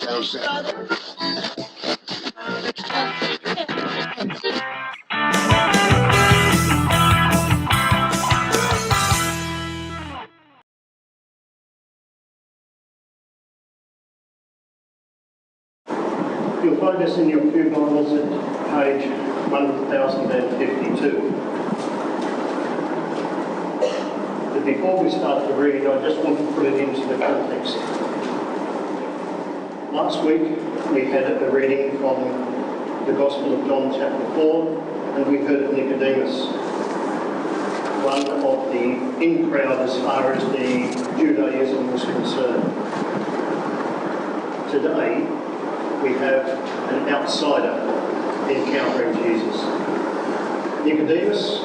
You'll find this in your pew Bibles at page 1052. But before we start to read, I just want to put it into the context. Last week we had a reading from the Gospel of John chapter 4, and we heard of Nicodemus, one of the in crowd as far as the Judaism was concerned. Today we have an outsider encountering Jesus. Nicodemus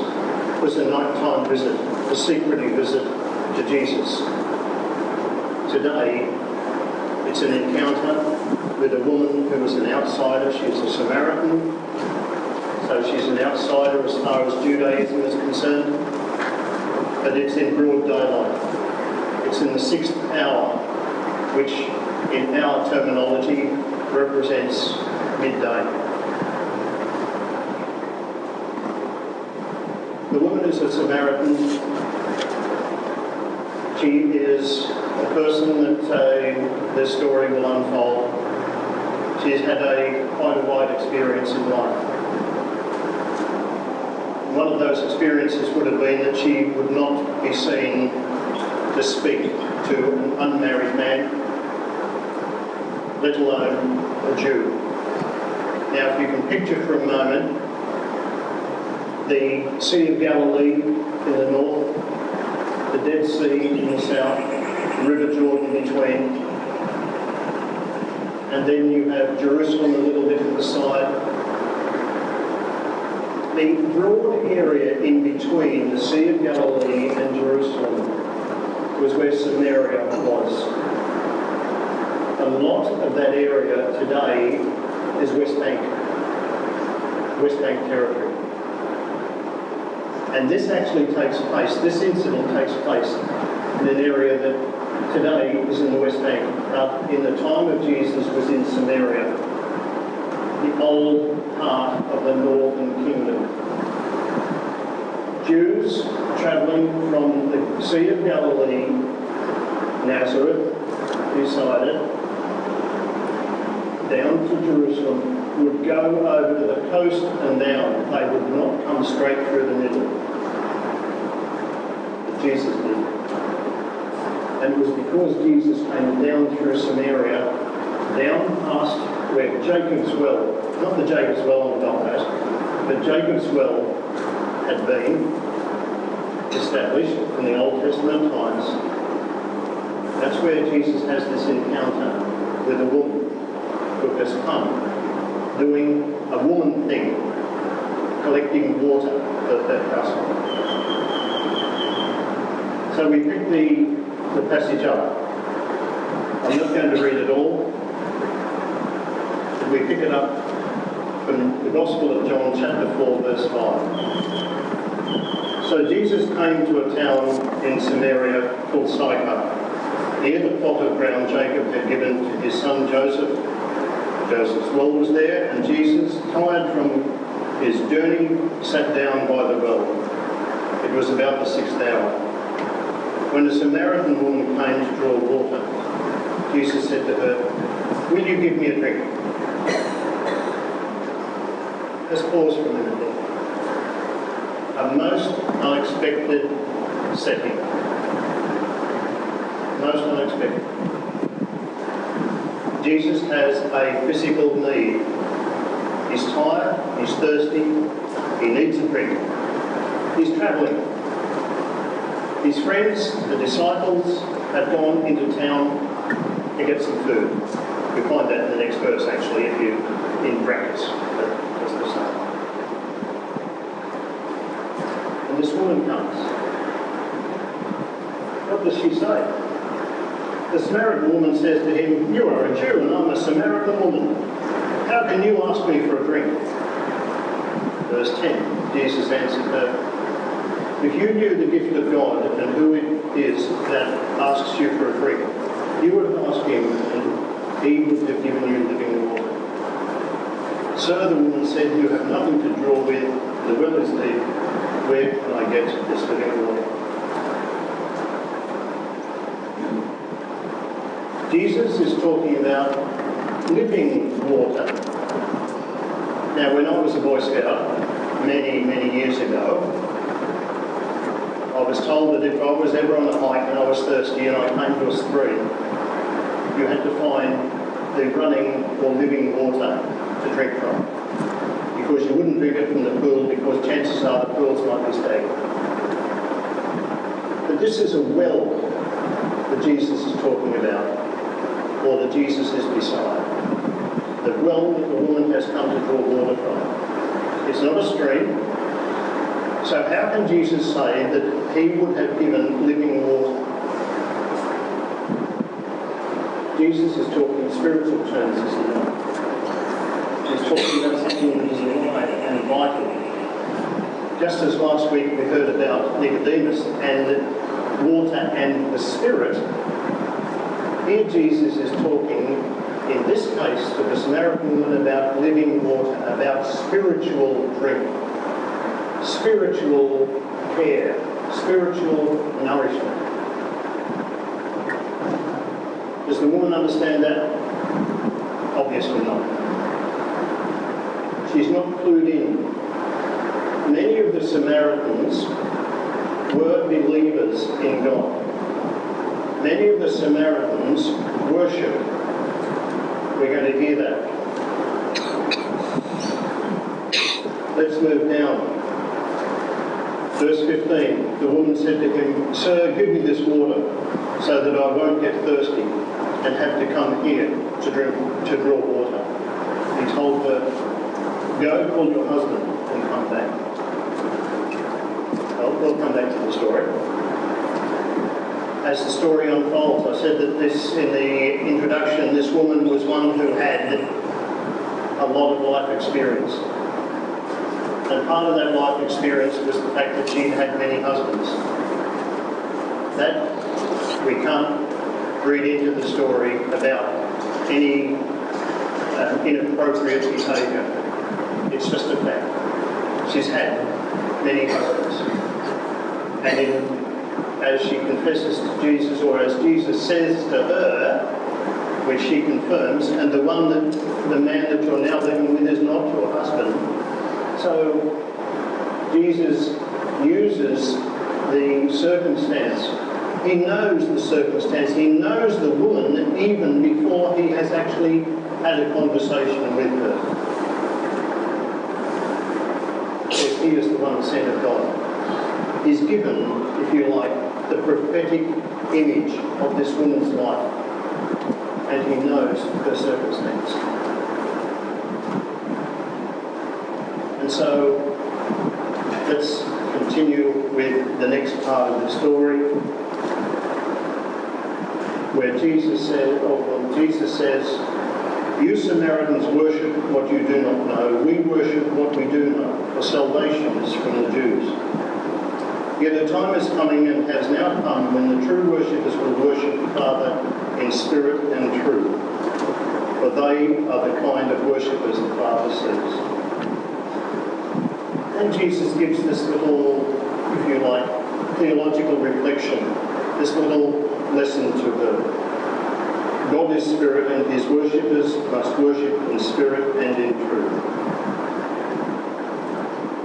was a nighttime visit, a secretive visit to Jesus. Today, it's an encounter with a woman who was an outsider. She's a Samaritan, so she's an outsider as far as Judaism is concerned, but it's in broad daylight. It's in the 6th hour, which in our terminology represents midday. The woman is a Samaritan. She is a person that the story will unfold. She's had quite a wide experience in life. One of those experiences would have been that she would not be seen to speak to an unmarried man, let alone a Jew. Now, if you can picture for a moment the Sea of Galilee in the north, the Dead Sea in the south, the River Jordan between, and then you have Jerusalem a little bit to the side. The broad area in between the Sea of Galilee and Jerusalem was where Samaria was. A lot of that area today is West Bank territory. And this actually takes place, this incident takes place in an area that today is in the West Bank, but in the time of Jesus was in Samaria, the old part of the northern kingdom. Jews travelling from the Sea of Galilee, Nazareth, beside it, down to Jerusalem, would go over to the coast and down. They would not come straight through the middle. But Jesus did. And it was because Jesus came down through Samaria, down past where Jacob's well, not the Jacob's well on the Gold Coast, but Jacob's well had been established from the Old Testament times. That's where Jesus has this encounter with a woman who has come, doing a woman thing, collecting water for that household. So we pick the passage up. I'm not going to read it all, but we pick it up from the Gospel of John chapter 4 verse 5. So Jesus came to a town in Samaria called Sychar, near the plot of ground Jacob had given to his son Joseph. Joseph's well was there, and Jesus, tired from his journey, sat down by the well. It was about the 6th hour. When a Samaritan woman came to draw water, Jesus said to her, "Will you give me a drink?" Let's pause for a minute there. A most unexpected setting. Most unexpected. Jesus has a physical need. He's tired, he's thirsty, he needs a drink. He's travelling. His friends, the disciples, have gone into town to get some food. We find that in the next verse, actually, if you in brackets. That's the same. And this woman comes. What does she say? The Samaritan woman says to him, "You are a Jew and I'm a Samaritan woman. How can you ask me for a drink?" Verse 10, Jesus answered her, "If you knew the gift of God and who it is that asks you for a drink, you would have asked him and he would have given you living water. Sir, the woman said, you have nothing to draw with, the well is deep. Where can I get this living water? Jesus is talking about living water. Now, when I was a Boy Scout, many years ago, I was told that if I was ever on a hike and I was thirsty and I came to a stream, you had to find the running or living water to drink from. Because you wouldn't drink it from the pool, because chances are the pools might be stagnant. But this is a well that Jesus is talking about, or that Jesus is beside. The well that the woman has come to draw water from. It's not a stream. So how can Jesus say that he would have given living water? Jesus is talking in spiritual terms, isn't he? He's talking about something that is alive and vital. Just as last week we heard about Nicodemus and water and the Spirit, here Jesus is talking, in this case, to the Samaritan woman about living water, about spiritual drink, spiritual care, spiritual nourishment. Does the woman understand that? Obviously not. She's not clued in. Many of the Samaritans were believers in God. Many of the Samaritans worship. We're going to hear that. Let's move down. Verse 15. The woman said to him, Sir, give me this water so that I won't get thirsty and have to come here to draw water. He told her, Go, call your husband and come back. Well, we'll come back to the story. As the story unfolds, I said that this, in the introduction, this woman was one who had a lot of life experience. And part of that life experience was the fact that she'd had many husbands. That we can't read into the story about any inappropriate behaviour. It's just a fact. She's had many husbands. And as she confesses to Jesus, or as Jesus says to her, which she confirms, and the man that you're now living with is not your husband. So Jesus uses the circumstance. He knows the circumstance. He knows the woman even before he has actually had a conversation with her. Because he is the one sent of God. He's given, if you like, the prophetic image of this woman's life. And he knows her circumstance. And so, let's continue with the next part of the story, where Jesus says, You Samaritans worship what you do not know. We worship what we do know, for salvation is from the Jews. Yet a time is coming and has now come when the true worshippers will worship the Father in spirit and truth, for they are the kind of worshippers the Father seeks. And Jesus gives this little, if you like, theological reflection, this little lesson to her. God is spirit, and his worshippers must worship in spirit and in truth.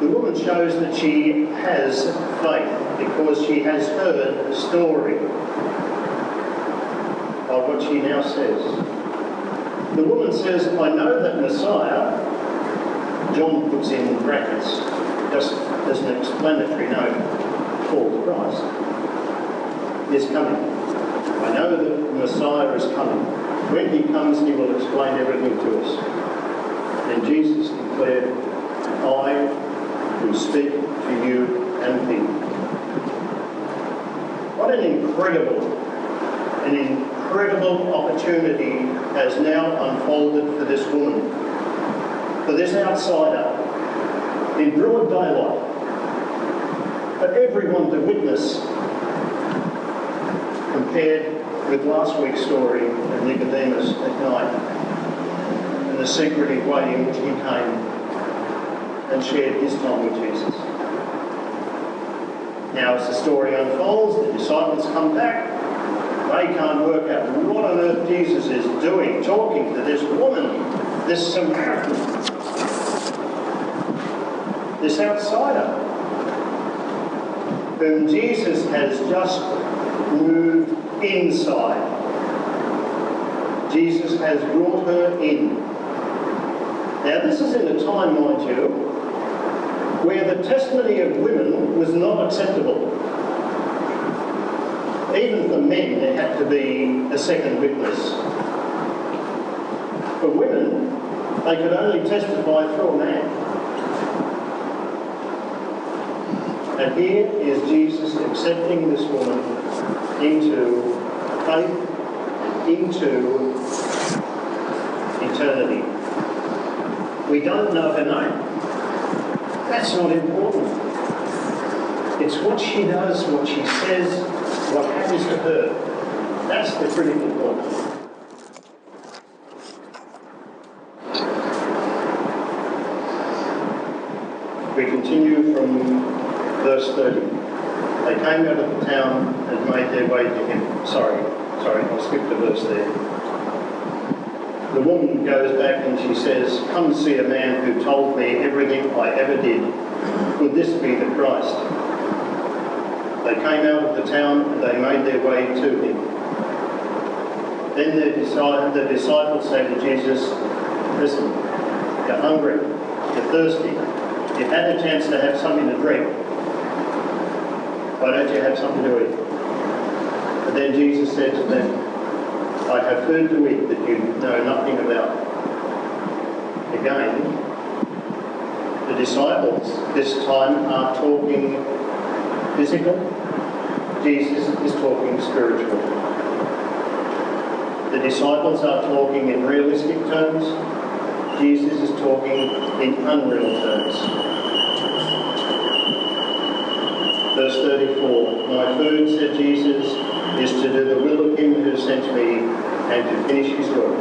The woman shows that she has faith because she has heard the story of what she now says. The woman says, I know that Messiah, John puts in brackets, just as an explanatory note, called Christ, is coming. I know that Messiah is coming. When he comes, he will explain everything to us. And Jesus declared, I who speak to you and him. What an incredible opportunity has now unfolded for this woman, for this outsider, in broad daylight, for everyone to witness, compared with last week's story of Nicodemus at night and the secretive way in which he came and shared his time with Jesus. Now, as the story unfolds, the disciples come back. They can't work out what on earth Jesus is doing, talking to this woman, this Samaritan, this outsider, whom Jesus has just moved inside. Jesus has brought her in. Now, this is in a time, mind you, where the testimony of women was not acceptable. Even for men, there had to be a second witness. For women, they could only testify through a man. And here is Jesus accepting this woman into faith, into eternity. We don't know her name. That's not important. It's what she does, what she says, what happens to her. That's the critical point. We continue from verse 30. They came out of the town and made their way to him. Sorry, I skipped a verse there. The woman goes back and she says, "Come see a man who told me everything I ever did. Could this be the Christ?" They came out of the town and they made their way to him. Then the disciples say to Jesus, "Listen, you're hungry, you're thirsty, you've had a chance to have something to drink. Why don't you have something to eat?" But then Jesus said to them, "I have food to eat that you know nothing about." Again, the disciples this time are talking physical. Jesus is talking spiritual. The disciples are talking in realistic terms. Jesus is talking in unreal terms. Verse 34, "My food," said Jesus, "is to do the will of him who sent me and to finish his work."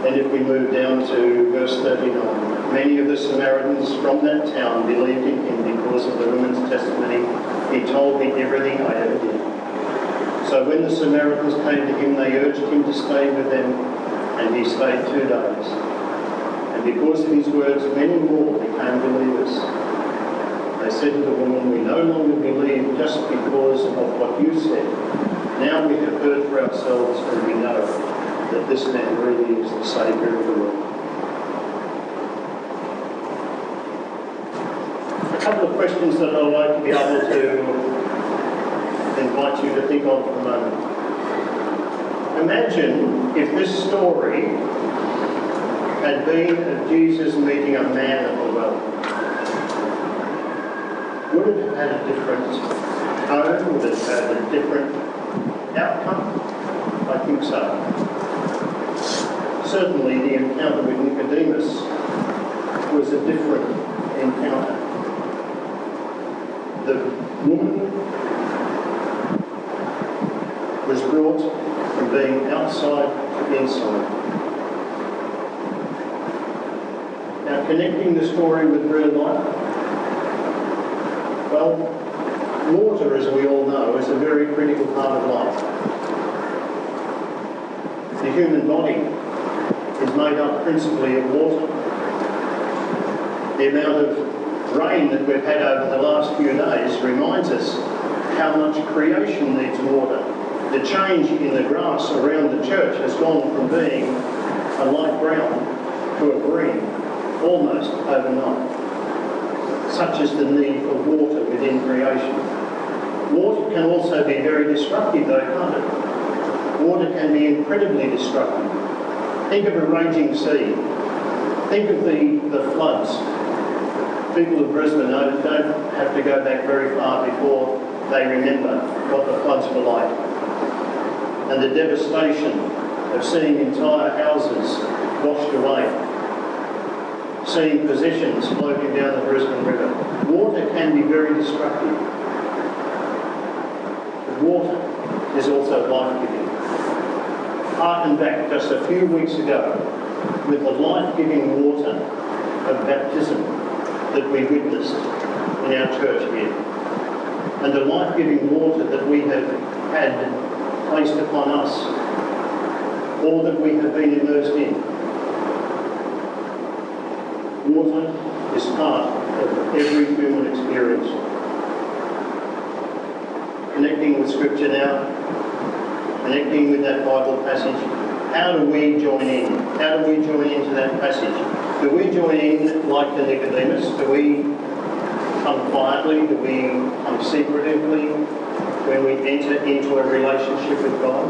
And if we move down to verse 39, "Many of the Samaritans from that town believed in him because of the woman's testimony. He told me everything I ever did." So when the Samaritans came to him, they urged him to stay with them, and he stayed 2 days. And because of his words, many more became believers. They said to the woman, "We no longer believe just because of what you said. Now we have heard for ourselves, and we know that this man really is the Saviour of the world." A couple of questions that I'd like to be able to invite you to think of for a moment. Imagine if this story had been of Jesus meeting a man at the well. Would it have had a different tone? Would it have had a different outcome? I think so. Certainly the encounter with Nicodemus was a different encounter. The woman was brought from being outside to inside. Now, connecting the story with real life, well, water, as we all know, is a very critical part of life. The human body is made up principally of water. The amount of rain that we've had over the last few days reminds us how much creation needs water. The change in the grass around the church has gone from being a light brown to a green almost overnight. Such is the need for water within creation. Water can also be very destructive though, can't it? Water can be incredibly destructive. Think of a raging sea. Think of the floods. People of Brisbane don't have to go back very far before they remember what the floods were like. And the devastation of seeing entire houses washed away, seeing possessions floating down the Brisbane River. Water can be very destructive. water is also life-giving. Harken back just a few weeks ago with the life-giving water of baptism that we witnessed in our church here, and the life-giving water that we have had placed upon us, or that we have been immersed in. Water is part of every human experience. Connecting with Scripture now, connecting with that Bible passage, how do we join in? How do we join into that passage? Do we join in like the Nicodemus? Do we come quietly? Do we come secretively when we enter into a relationship with God?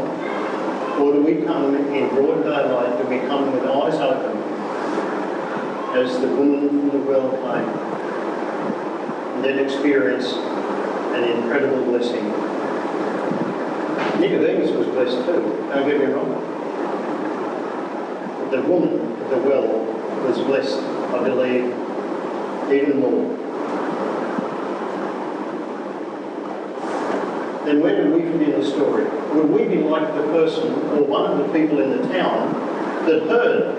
Or do we come in broad daylight? Do we come with eyes open as the woman from the well came and then experience an incredible blessing? Nicodemus was blessed too, don't get me wrong. But the woman at the well was blessed, I believe, even more. Then where do we fit in the story? Would we be like the person or one of the people in the town that heard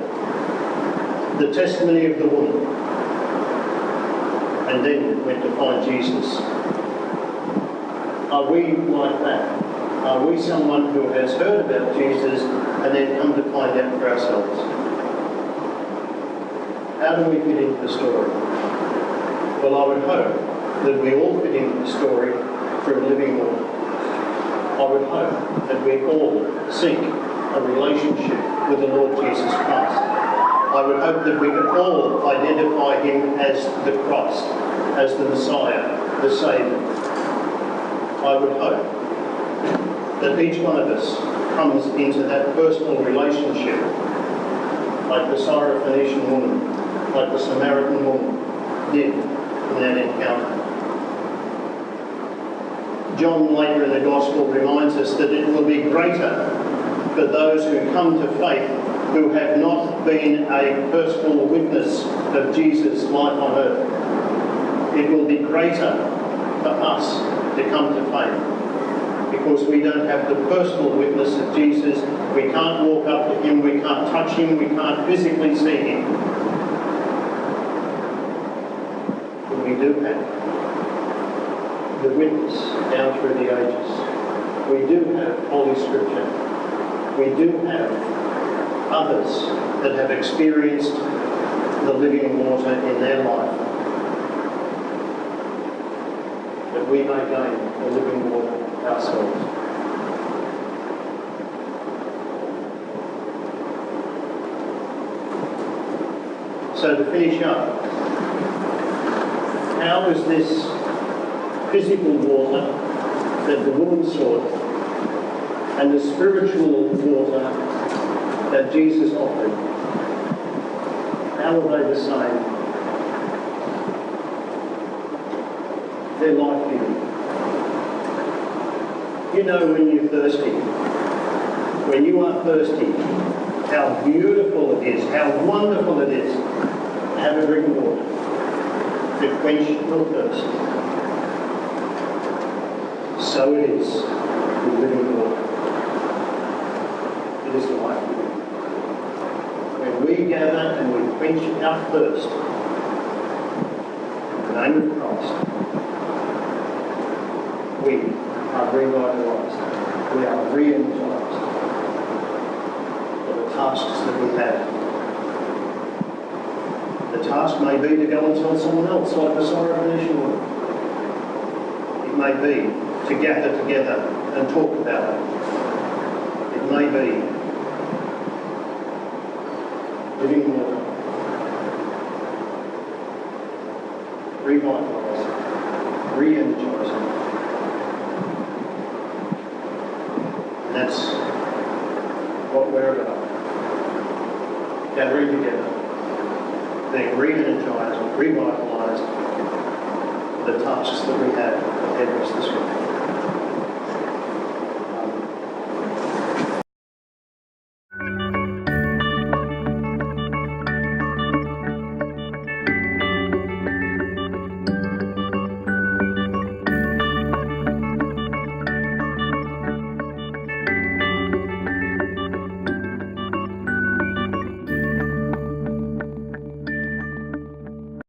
the testimony of the woman and then went to find Jesus? Are we like that? Are we someone who has heard about Jesus and then come to find out for ourselves? How do we fit into the story? Well, I would hope that we all fit into the story through living water. I would hope that we all seek a relationship with the Lord Jesus Christ. I would hope that we can all identify him as the Christ, as the Messiah, the Saviour. I would hope that each one of us comes into that personal relationship like the Syrophoenician woman, like the Samaritan woman did in that encounter. John later in the Gospel reminds us that it will be greater for those who come to faith who have not been a personal witness of Jesus' life on earth. It will be greater for us to come to faith because we don't have the personal witness of Jesus. We can't walk up to him, we can't touch him, we can't physically see him. But we do have the witness down through the ages. We do have Holy Scripture. We do have others that have experienced the living water in their life, that we may gain the living water ourselves. So to finish up, how is this physical water that the woman sought and the spiritual water that Jesus offered, how are they the same? They're life-giving. You know when you're thirsty, when you are thirsty, how beautiful it is, how wonderful it is to have a drink of water to quench your thirst. So it is with living water. It is life. When we gather and we quench our thirst in the name of Christ, we are revitalised. We are re-energized for the tasks that we have. The task may be to go and tell someone else, like the Syrophoenician woman. It may be to gather together and talk about it. It may be living water, revitalising, re-energising. And that's what we're about. Gathering together, being re-energised, revitalised for the tasks that we have ahead of us this week.